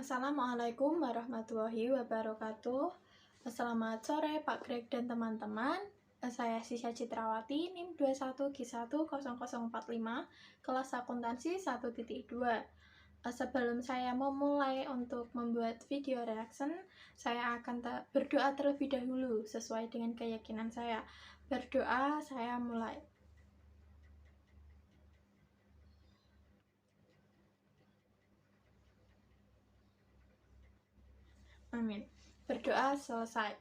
Assalamualaikum warahmatullahi wabarakatuh. Selamat sore Pak Greg dan teman-teman. Saya Sisha Citrawati, NIM 21Q10045, kelas akuntansi 1.2. Sebelum saya memulai untuk membuat video reaction, saya akan berdoa terlebih dahulu sesuai dengan keyakinan saya. Berdoa, saya mulai. Amin. Berdoa selesai.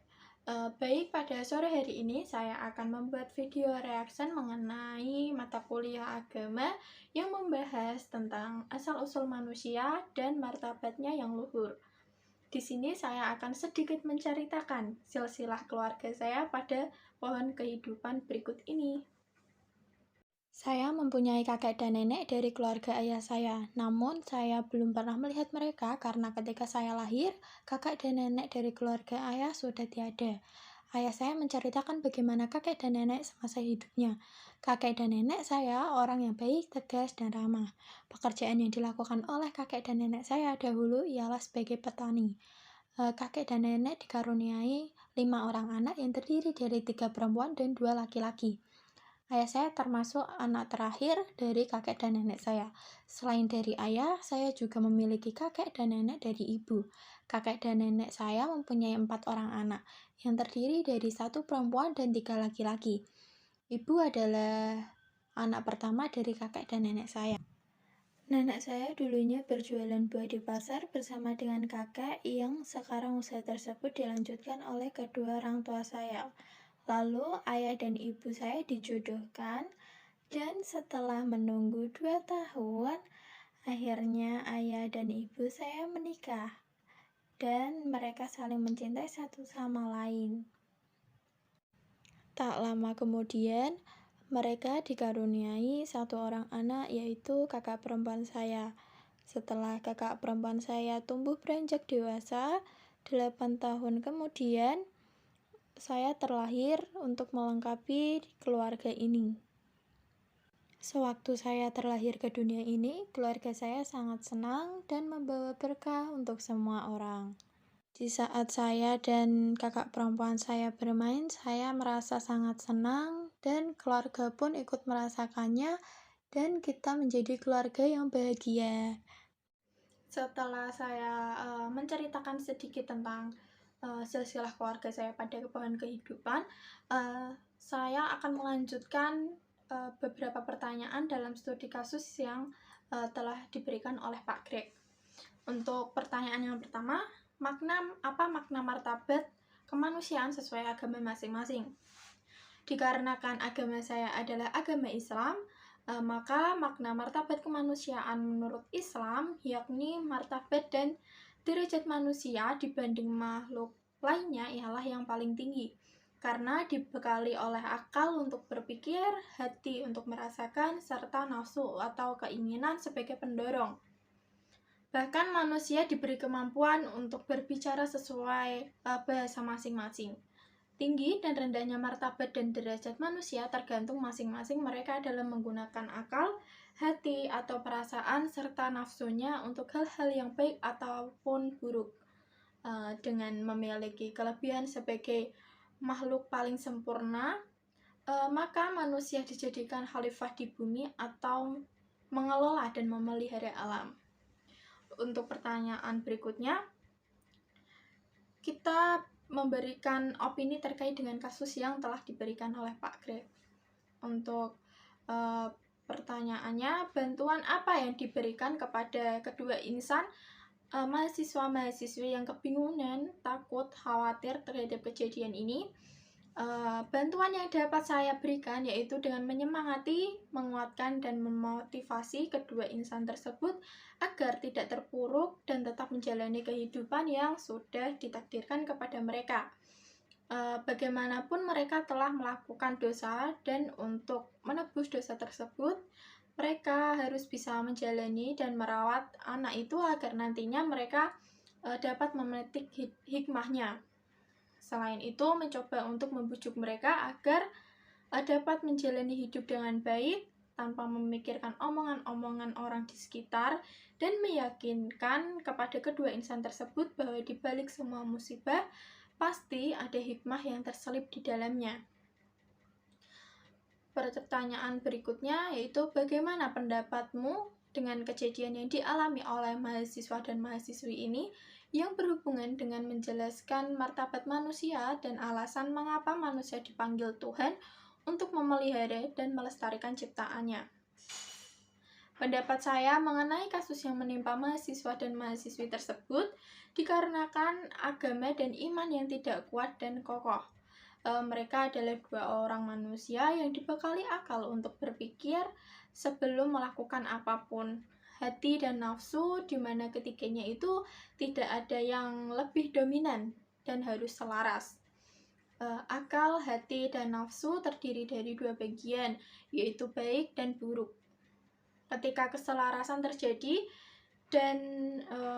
Baik, pada sore hari ini saya akan membuat video reaction mengenai mata kuliah agama yang membahas tentang asal-usul manusia dan martabatnya yang luhur. Di sini saya akan sedikit menceritakan silsilah keluarga saya pada pohon kehidupan berikut ini. Saya mempunyai kakek dan nenek dari keluarga ayah saya, namun saya belum pernah melihat mereka karena ketika saya lahir, kakek dan nenek dari keluarga ayah sudah tiada. Ayah saya menceritakan bagaimana kakek dan nenek semasa hidupnya. Kakek dan nenek saya orang yang baik, tegas, dan ramah. Pekerjaan yang dilakukan oleh kakek dan nenek saya dahulu ialah sebagai petani. Kakek dan nenek dikaruniai 5 orang anak yang terdiri dari 3 perempuan dan 2 laki-laki. Ayah saya termasuk anak terakhir dari kakek dan nenek saya. Selain dari ayah, saya juga memiliki kakek dan nenek dari ibu. Kakek dan nenek saya mempunyai 4 orang anak, yang terdiri dari 1 perempuan dan 3 laki-laki. Ibu adalah anak pertama dari kakek dan nenek saya. Nenek saya dulunya berjualan buah di pasar bersama dengan kakek yang sekarang usaha tersebut dilanjutkan oleh kedua orang tua saya. Lalu ayah dan ibu saya dijodohkan dan setelah menunggu 2 tahun, akhirnya ayah dan ibu saya menikah dan mereka saling mencintai satu sama lain. Tak lama kemudian, mereka dikaruniai 1 orang anak, yaitu kakak perempuan saya. Setelah kakak perempuan saya tumbuh beranjak dewasa, 8 tahun kemudian, saya terlahir untuk melengkapi keluarga ini. Sewaktu saya terlahir ke dunia ini, keluarga saya sangat senang dan membawa berkah untuk semua orang. Di saat saya dan kakak perempuan saya bermain, saya merasa sangat senang dan keluarga pun ikut merasakannya dan kita menjadi keluarga yang bahagia. Setelah saya menceritakan sedikit tentang silsilah keluarga saya pada pohon kehidupan, saya akan melanjutkan beberapa pertanyaan dalam studi kasus yang telah diberikan oleh Pak Greg. Untuk pertanyaan yang pertama, apa makna martabat kemanusiaan sesuai agama masing-masing? Dikarenakan agama saya adalah agama Islam, maka makna martabat kemanusiaan menurut Islam yakni martabat dan derajat manusia dibanding makhluk lainnya ialah yang paling tinggi, karena dibekali oleh akal untuk berpikir, hati untuk merasakan, serta nafsu atau keinginan sebagai pendorong. Bahkan manusia diberi kemampuan untuk berbicara sesuai bahasa masing-masing. Tinggi dan rendahnya martabat dan derajat manusia tergantung masing-masing mereka dalam menggunakan akal, hati, atau perasaan, serta nafsunya untuk hal-hal yang baik ataupun buruk. Dengan memiliki kelebihan sebagai makhluk paling sempurna, maka manusia dijadikan khalifah di bumi atau mengelola dan memelihara alam. Untuk pertanyaan berikutnya, kita memberikan opini terkait dengan kasus yang telah diberikan oleh Pak Greg. Untuk pertanyaannya, bantuan apa yang diberikan kepada kedua insan mahasiswa-mahasiswi yang kebingungan, takut, khawatir terhadap kejadian ini? Bantuan yang dapat saya berikan yaitu dengan menyemangati, menguatkan, dan memotivasi kedua insan tersebut agar tidak terpuruk dan tetap menjalani kehidupan yang sudah ditakdirkan kepada mereka. Bagaimanapun mereka telah melakukan dosa dan untuk menebus dosa tersebut, mereka harus bisa menjalani dan merawat anak itu agar nantinya mereka dapat memetik hikmahnya. Selain itu, mencoba untuk membujuk mereka agar dapat menjalani hidup dengan baik tanpa memikirkan omongan-omongan orang di sekitar, dan meyakinkan kepada kedua insan tersebut bahwa di balik semua musibah pasti ada hikmah yang terselip di dalamnya. Pertanyaan berikutnya yaitu, bagaimana pendapatmu dengan kejadian yang dialami oleh mahasiswa dan mahasiswi ini yang berhubungan dengan menjelaskan martabat manusia dan alasan mengapa manusia dipanggil Tuhan untuk memelihara dan melestarikan ciptaannya. Pendapat saya mengenai kasus yang menimpa mahasiswa dan mahasiswi tersebut dikarenakan agama dan iman yang tidak kuat dan kokoh. Mereka adalah dua orang manusia yang dibekali akal untuk berpikir sebelum melakukan apapun. Hati dan nafsu, di mana ketiganya itu tidak ada yang lebih dominan dan harus selaras. Akal, hati, dan nafsu terdiri dari dua bagian, yaitu baik dan buruk. Ketika keselarasan terjadi dan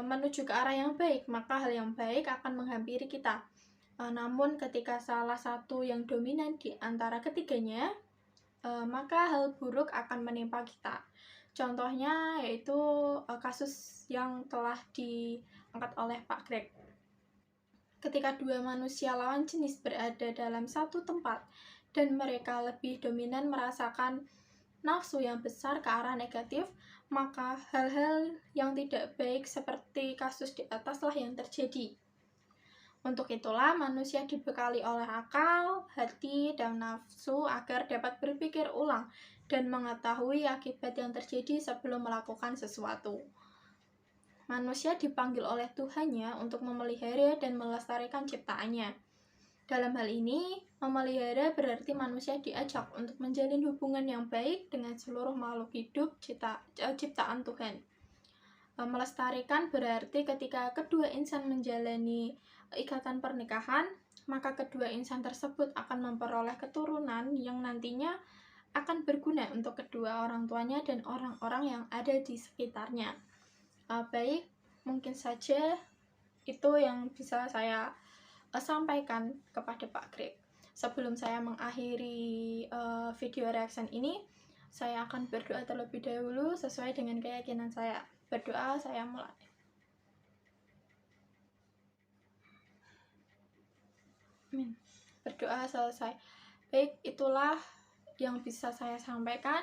menuju ke arah yang baik, maka hal yang baik akan menghampiri kita. Namun ketika salah satu yang dominan di antara ketiganya, maka hal buruk akan menimpa kita. Contohnya yaitu kasus yang telah diangkat oleh Pak Greg. Ketika dua manusia lawan jenis berada dalam satu tempat dan mereka lebih dominan merasakan nafsu yang besar ke arah negatif, maka hal-hal yang tidak baik seperti kasus di ataslah yang terjadi. Untuk itulah manusia dibekali oleh akal, hati, dan nafsu agar dapat berpikir ulang dan mengetahui akibat yang terjadi sebelum melakukan sesuatu. Manusia dipanggil oleh Tuhannya untuk memelihara dan melestarikan ciptaannya. Dalam hal ini, memelihara berarti manusia diajak untuk menjalin hubungan yang baik dengan seluruh makhluk hidup ciptaan Tuhan. Melestarikan berarti ketika kedua insan menjalani ikatan pernikahan, maka kedua insan tersebut akan memperoleh keturunan yang nantinya akan berguna untuk kedua orang tuanya dan orang-orang yang ada di sekitarnya. Baik, mungkin saja itu yang bisa saya sampaikan kepada Pak Greg. Sebelum saya mengakhiri video reaction ini, saya akan berdoa terlebih dahulu sesuai dengan keyakinan saya. Berdoa, saya mulai. Amin. Berdoa selesai. Baik, itulah yang bisa saya sampaikan.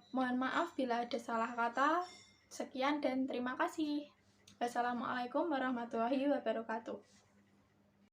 Mohon maaf bila ada salah kata. Sekian dan terima kasih. Wassalamualaikum warahmatullahi wabarakatuh.